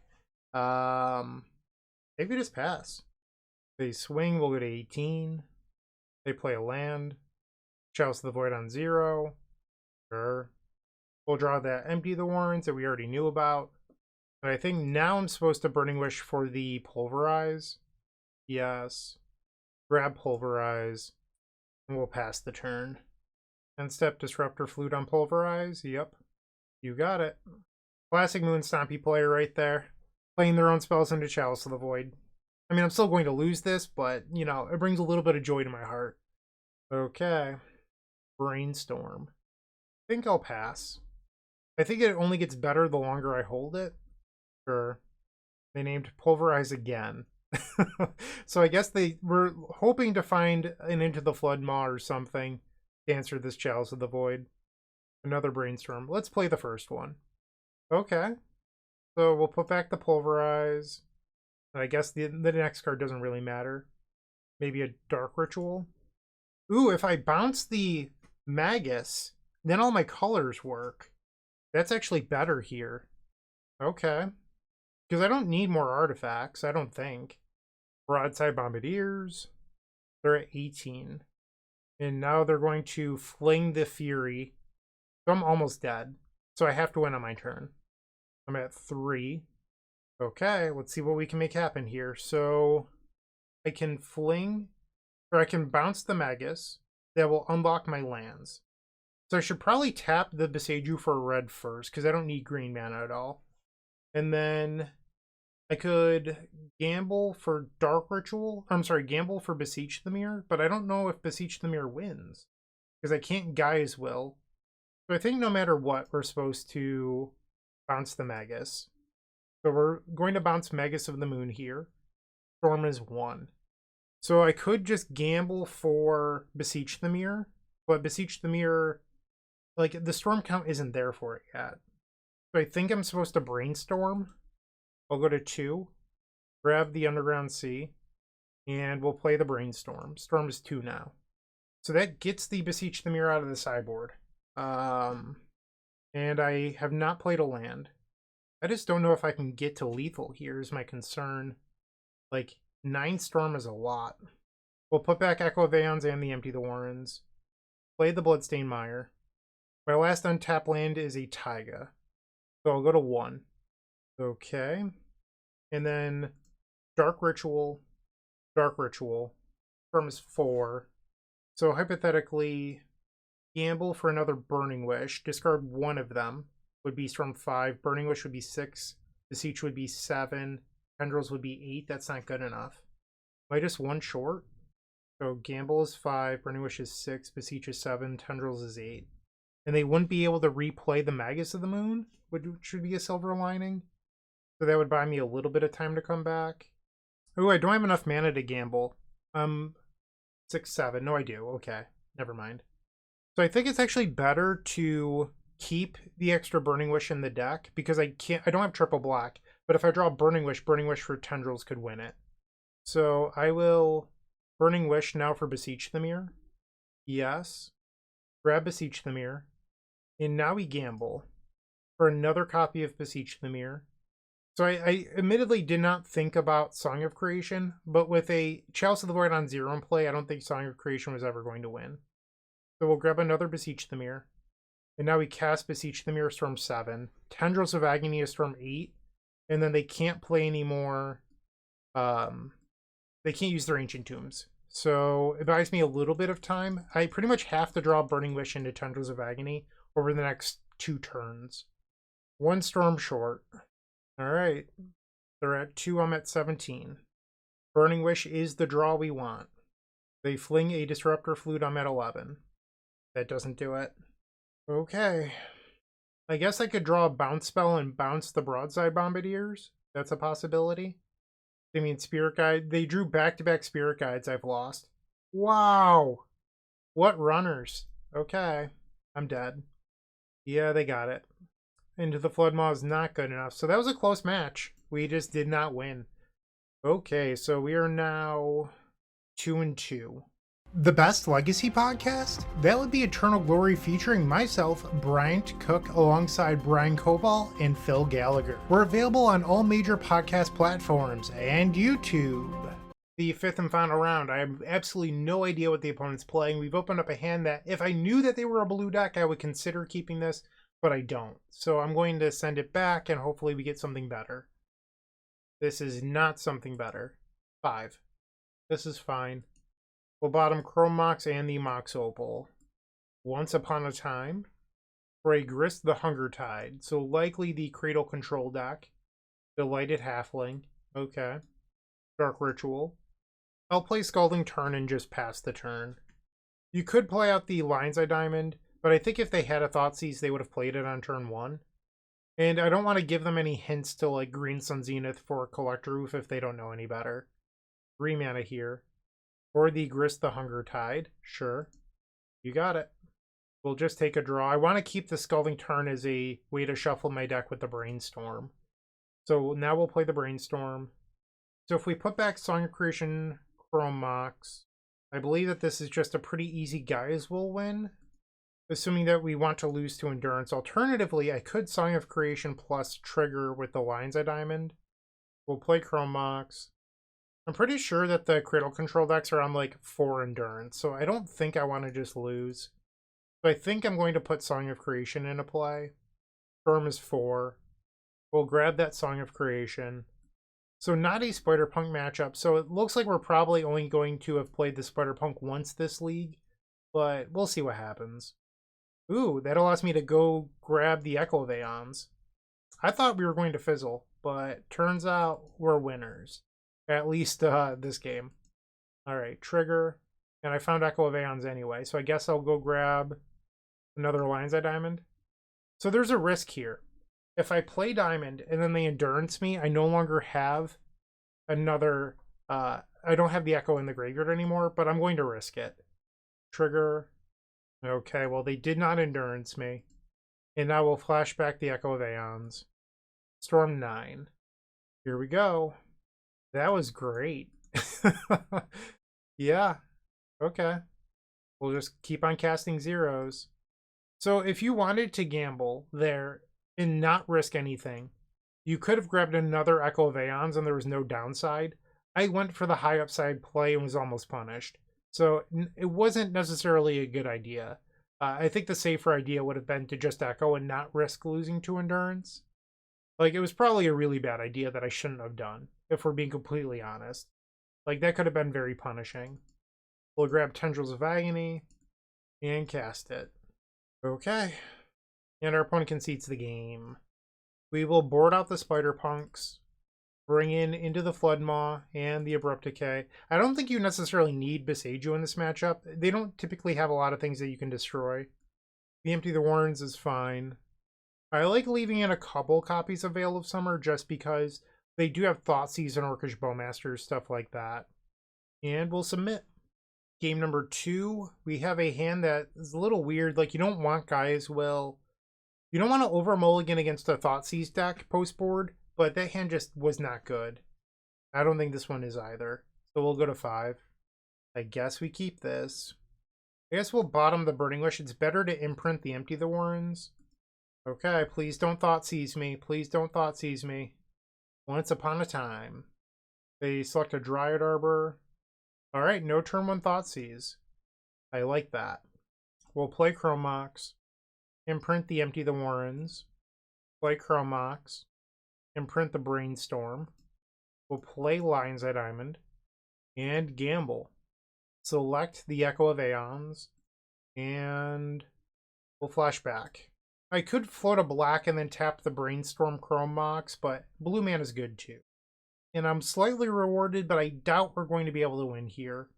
Maybe just pass. They swing, we'll go to 18. They play a land. Chalice of the Void on 0. Sure. We'll draw that Empty the Warrens that we already knew about. And I think now I'm supposed to Burning Wish for the Pulverize. Yes. Grab Pulverize. And we'll pass the turn. End step Disruptor Flute on Pulverize. Yep. You got it. Classic Moonstompy player right there. Playing their own spells into Chalice of the Void. I mean, I'm still going to lose this, but, you know, it brings a little bit of joy to my heart. Okay. Brainstorm. I think I'll pass. I think it only gets better the longer I hold it. Sure. They named Pulverize again. So I guess they were hoping to find an Into the Flood Maw or something to answer this Chalice of the Void. Another Brainstorm. Let's play the first one. Okay. So we'll put back the Pulverize. And I guess the next card doesn't really matter. Maybe a Dark Ritual. Ooh, if I bounce the Magus, then all my colors work. That's actually better here. Okay. Because I don't need more artifacts, I don't think. Broadside Bombardiers. They're at 18. And now they're going to fling the Fury. So I'm almost dead. So I have to win on my turn. I'm at 3. Okay, let's see what we can make happen here. So I can fling, or I can bounce the Magus. That will unlock my lands. So I should probably tap the Beseiju for a red first, because I don't need green mana at all. And then I could gamble for Dark Ritual. I'm sorry, gamble for Beseech the Mirror, but I don't know if Beseech the Mirror wins, because I can't Gaia's Will. So I think no matter what, we're supposed to bounce the Magus. So we're going to bounce Magus of the Moon here. Storm is 1. So I could just gamble for Beseech the Mirror, but Beseech the Mirror, like, the storm count isn't there for it yet. So I think I'm supposed to Brainstorm. I'll go to 2, grab the Underground Sea, and we'll play the Brainstorm. Storm is 2 now. So that gets the Beseech the Mirror out of the sideboard. And I have not played a land. I just don't know if I can get to lethal here is my concern. Like, 9 Storm is a lot. We'll put back Echo of Aeons and the Empty the Warrens. Play the Bloodstained Mire. My last untapped land is a Taiga. So I'll go to 1. Okay. And then Dark Ritual. Dark Ritual. Storm is 4. So hypothetically, gamble for another Burning Wish. Discard one of them. Would be Storm 5. Burning Wish would be 6. Beseech would be 7. Tendrils would be 8. That's not good enough. Am I just 1 short? So gamble is 5. Burning Wish is 6. Beseech is 7. Tendrils is 8. And they wouldn't be able to replay the Magus of the Moon, which should be a silver lining. So that would buy me a little bit of time to come back. Oh, I don't have enough mana to gamble. 6, 7. No, I do. Okay. Never mind. So I think it's actually better to keep the extra Burning Wish in the deck, because I don't have triple black. But if I draw Burning Wish for Tendrils could win it. So I will Burning Wish now for Beseech the Mirror. Yes. Grab Beseech the Mirror. And now we gamble for another copy of Beseech the Mirror. So I admittedly did not think about Song of Creation, but with a Chalice of the Void on 0 in play, I don't think Song of Creation was ever going to win. So we'll grab another Beseech the Mirror. And now we cast Beseech the Mirror, Storm 7. Tendrils of Agony is Storm 8. And then they can't play anymore. They can't use their Ancient Tombs. So it buys me a little bit of time. I pretty much have to draw Burning Wish into Tendrils of Agony over the next 2 turns. 1 storm short. Alright. They're at 2, I'm at 17. Burning Wish is the draw we want. They fling a Disruptor Flute, I'm at 11. That doesn't do it. Okay. I guess I could draw a bounce spell and bounce the Broadside Bombardiers. That's a possibility. I mean, Spirit Guide. They drew back-to-back Spirit Guides I've lost. Wow. What runners? Okay. I'm dead. Yeah, they got it. Into the Floodmaw is not good enough. So that was a close match. We just did not win. Okay, so we are now 2-2. The best Legacy podcast? That would be Eternal Glory featuring myself, Bryant Cook, alongside Brian Koval and Phil Gallagher. We're available on all major podcast platforms and YouTube. The 5th and final round. I have absolutely no idea what the opponent's playing. We've opened up a hand that if I knew that they were a blue deck, I would consider keeping this, but I don't. So I'm going to send it back and hopefully we get something better. This is not something better. 5. This is fine. We'll bottom Chrome Mox and the Mox Opal. Once upon a time, for a Grist the Hunger Tide. So likely the Cradle control deck. Delighted Halfling. Okay. Dark Ritual. I'll play Scalding Turn and just pass the turn. You could play out the Lion's Eye Diamond, but I think if they had a Thoughtseize, they would have played it on turn 1. And I don't want to give them any hints to like Green Sun Zenith for Collector Roof if they don't know any better. 3 mana here. Or the Grist the Hunger Tide. Sure. You got it. We'll just take a draw. I want to keep the Scalding Turn as a way to shuffle my deck with the Brainstorm. So now we'll play the Brainstorm. So if we put back Song of Creation, Chrome Mox, I believe that this is just a pretty easy guys will win. Assuming that we want to lose to Endurance. Alternatively, I could Song of Creation plus trigger with the Lion's Eye Diamond. We'll play Chrome Mox. I'm pretty sure that the Cradle control decks are on like 4 Endurance, so I don't think I want to just lose. So I think I'm going to put Song of Creation into play. Firm is 4. We'll grab that Song of Creation. So not a Spider-Punk matchup, so it looks like we're probably only going to have played the Spider-Punk once this league, but we'll see what happens. Ooh, that allows me to go grab the Echo of Aeons. I thought we were going to fizzle, but turns out we're winners. At least this game. Alright, trigger. And I found Echo of Aeons anyway, so I guess I'll go grab another Lion's Eye Diamond. So there's a risk here. If I play Diamond and then they Endurance me, I no longer have another... I don't have the Echo in the graveyard anymore, but I'm going to risk it. Trigger. Okay, well they did not Endurance me. And now we'll flash back the Echo of Aeons. Storm 9. Here we go. That was great. Yeah. Okay. We'll just keep on casting zeros. So if you wanted to gamble there and not risk anything, you could have grabbed another Echo of Aeons and there was no downside. I went for the high upside play and was almost punished. So it wasn't necessarily a good idea. I think the safer idea would have been to just Echo and not risk losing to Endurance. Like, it was probably a really bad idea that I shouldn't have done, if we're being completely honest. Like, that could have been very punishing. We'll grab Tendrils of Agony and cast it. Okay. And our opponent concedes the game. We will board out the Spider-Punks, bring in into the Floodmaw and the Abrupt Decay. I don't think you necessarily need Besaidu in this matchup. They don't typically have a lot of things that you can destroy. The Empty the Warrens is fine. I like leaving in a couple copies of Veil of Summer just because they do have Thoughtseize and Orcish Bowmasters, stuff like that. And we'll submit. Game number 2, we have a hand that is a little weird. Like, you don't want guys, well, you don't want to over mulligan against a Thoughtseize deck post board, but that hand just was not good. I don't think this one is either. So we'll go to 5. I guess we keep this. I guess we'll bottom the Burning Wish. It's better to imprint the Empty the Warrens. Okay, please don't Thoughtseize me. Please don't Thoughtseize me. Once upon a time. They select a Dryad Arbor. Alright, no turn 1 Thoughtseize. I like that. We'll play Chrome Mox. Imprint the Empty the Warrens. Play Chrome Mox. Imprint the Brainstorm. We'll play Lion's Eye Diamond. And gamble. select the Echo of Aeons, and we'll flash back. I could float a black and then tap the Brainstorm Chrome Mox, but blue mana is good too. And I'm slightly rewarded, but I doubt we're going to be able to win here.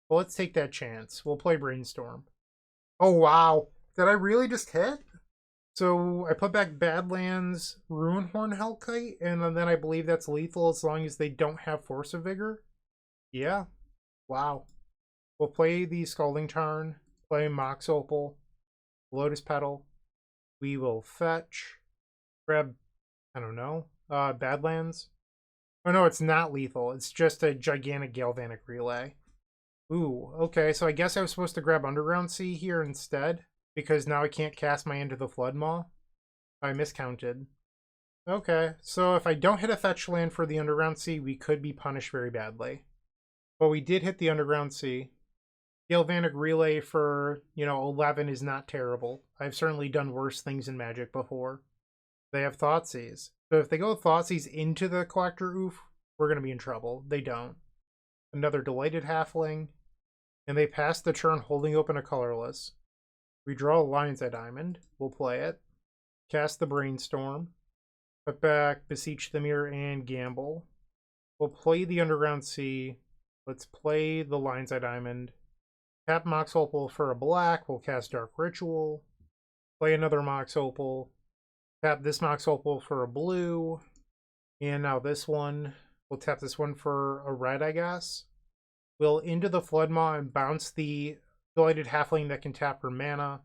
Well, let's take that chance. We'll play Brainstorm. Oh, wow. Did I really just hit? So I put back Badlands, Ruinhorn Hellkite, and then I believe that's lethal as long as they don't have Force of Vigor. Yeah. Wow. We'll play the Scalding Tarn, play Mox Opal, Lotus Petal. We will fetch, grab, I don't know, Badlands. Oh no, it's not lethal. It's just a gigantic Galvanic Relay. Ooh, okay, so I guess I was supposed to grab Underground Sea here instead, because now I can't cast my Into the Flood Maw. I miscounted. Okay, so if I don't hit a fetch land for the Underground Sea, we could be punished very badly. But we did hit the Underground Sea. Galvanic Relay for, 11 is not terrible. I've certainly done worse things in Magic before. They have Thoughtseize. So if they go Thoughtseize into the Collector Oof, we're going to be in trouble. They don't. Another Delighted Halfling. And they pass the turn holding open a colorless. We draw a Lion's Eye Diamond. We'll play it. Cast the Brainstorm. Put back Beseech the Mirror and Gamble. We'll play the Underground Sea. Let's play the Lion's Eye Diamond. Tap Mox Opal for a black. We'll cast Dark Ritual. Play another Mox Opal. Tap this Mox Opal for a blue. And now this one. We'll tap this one for a red, I guess. We'll Into the Flood Maw and bounce the Delighted Halfling that can tap her mana.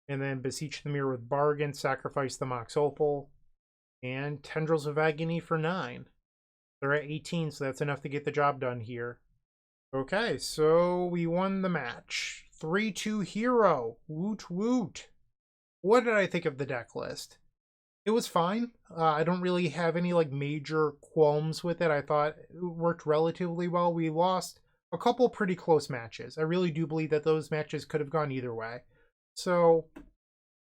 And then Beseech the Mirror with Bargain. Sacrifice the Mox Opal. And Tendrils of Agony for 9. They're at 18, so that's enough to get the job done here. Okay, so we won the match. 3-2 hero. Woot woot. What did I think of the deck list? It was fine. I don't really have any major qualms with it. I thought it worked relatively well. We lost a couple pretty close matches. I really do believe that those matches could have gone either way. So,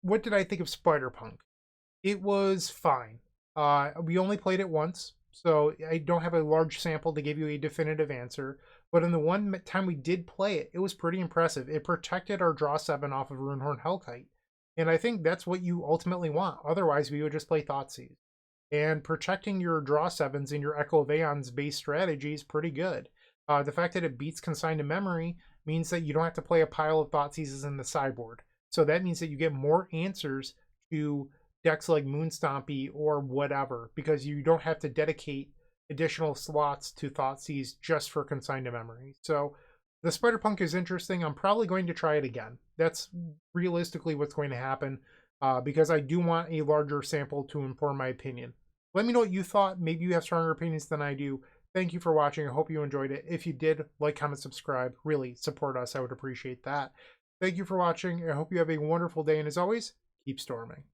what did I think of Spiderpunk? It was fine. We only played it once, so I don't have a large sample to give you a definitive answer. But in the one time we did play it, it was pretty impressive. It protected our draw 7 off of Ruinhorn Hellkite. And I think that's what you ultimately want. Otherwise, we would just play Thoughtseize. And protecting your draw 7s and your Echo of Aeons base strategy is pretty good. The fact that it beats Consigned to Memory means that you don't have to play a pile of Thoughtseizes in the sideboard. So that means that you get more answers to decks like Moonstompy or whatever, because you don't have to dedicate additional slots to Thoughtseize just for Consigned to Memory. So the Spiderpunk is interesting. I'm probably going to try it again. That's realistically what's going to happen, because I do want a larger sample to inform my opinion. Let me know what you thought. Maybe you have stronger opinions than I do. Thank you for watching. I hope you enjoyed it. If you did, like, comment, subscribe. Really support us. I would appreciate that. Thank you for watching. I hope you have a wonderful day. And as always, keep storming.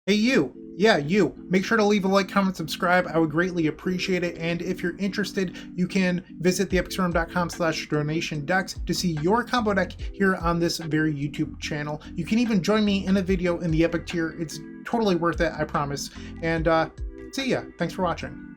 Hey, you. Yeah, you. Make sure to leave a like, comment, subscribe. I would greatly appreciate it. And if you're interested, you can visit theepicstorm.com/donation-decks to see your combo deck here on this very YouTube channel. You can even join me in a video in the Epic tier. It's totally worth it, I promise. And see ya. Thanks for watching.